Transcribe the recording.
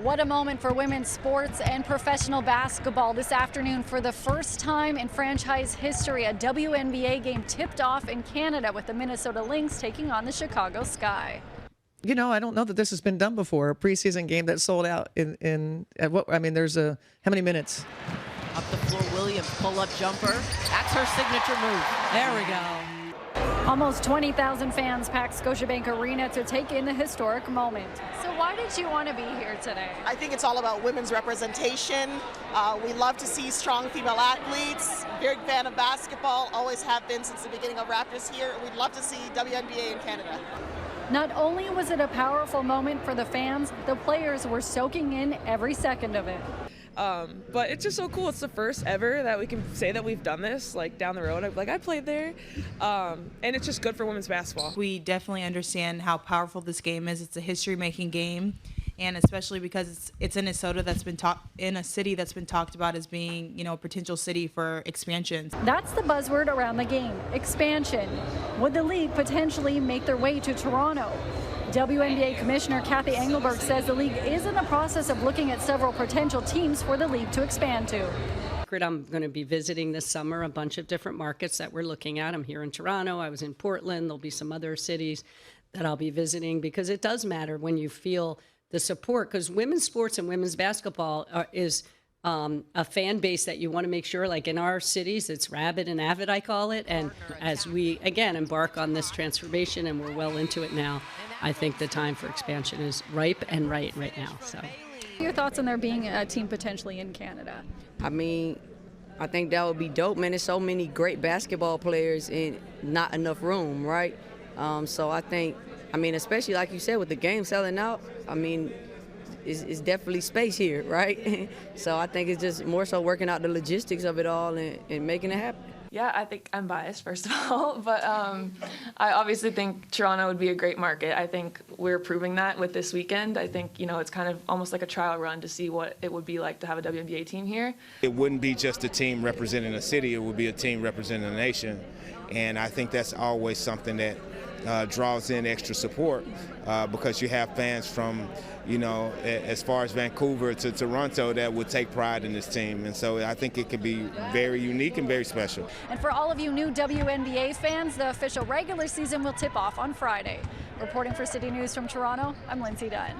What a moment for women's sports and professional basketball this afternoon. For the first time in franchise history, a WNBA game tipped off in Canada with the Minnesota Lynx taking on the Chicago Sky. You know, I don't know that this has been done before. A preseason game that sold out there's how many minutes? Up the floor, Williams, pull-up jumper. That's her signature move. There we go. Almost 20,000 fans packed Scotiabank Arena to take in the historic moment. So why did you want to be here today? I think it's all about women's representation. We love to see strong female athletes. Big fan of basketball, always have been since the beginning of Raptors here. We'd love to see WNBA in Canada. Not only was it a powerful moment for the fans, the players were soaking in every second of it. But it's just so cool. It's the first ever that we can say that we've done this, like down the road. I played there, and it's just good for women's basketball. We definitely understand how powerful this game is. It's a history-making game, and especially because it's in Minnesota, that's been in a city that's been talked about as being, a potential city for expansion. That's the buzzword around the game: expansion. Would the league potentially make their way to Toronto? WNBA Commissioner Kathy Engelberg says the league is in the process of looking at several potential teams for the league to expand to. I'm going to be visiting this summer a bunch of different markets that we're looking at. I'm here in Toronto. I was in Portland. There'll be some other cities that I'll be visiting because it does matter when you feel the support, because women's sports and women's basketball is a fan base that you want to make sure, like in our cities, it's rabid and avid, I call it. And as we, again, embark on this transformation and we're well into it now, I think the time for expansion is ripe and right now. So, your thoughts on there being a team potentially in Canada? I mean, I think that would be dope, man. There's so many great basketball players and not enough room, right? So I think, especially like you said, with the game selling out, it's definitely space here, right? So I think it's just more so working out the logistics of it all and making it happen. Yeah, I think I'm biased, first of all, but I obviously think Toronto would be a great market. I think we're proving that with this weekend. I think, it's kind of almost like a trial run to see what it would be like to have a WNBA team here. It wouldn't be just a team representing a city, it would be a team representing a nation. And I think that's always something that draws in extra support because you have fans from, as far as Vancouver to Toronto that would take pride in this team. And so I think it could be very unique and very special. And for all of you new WNBA fans, the official regular season will tip off on Friday. Reporting for City News from Toronto, I'm Lindsay Dunn.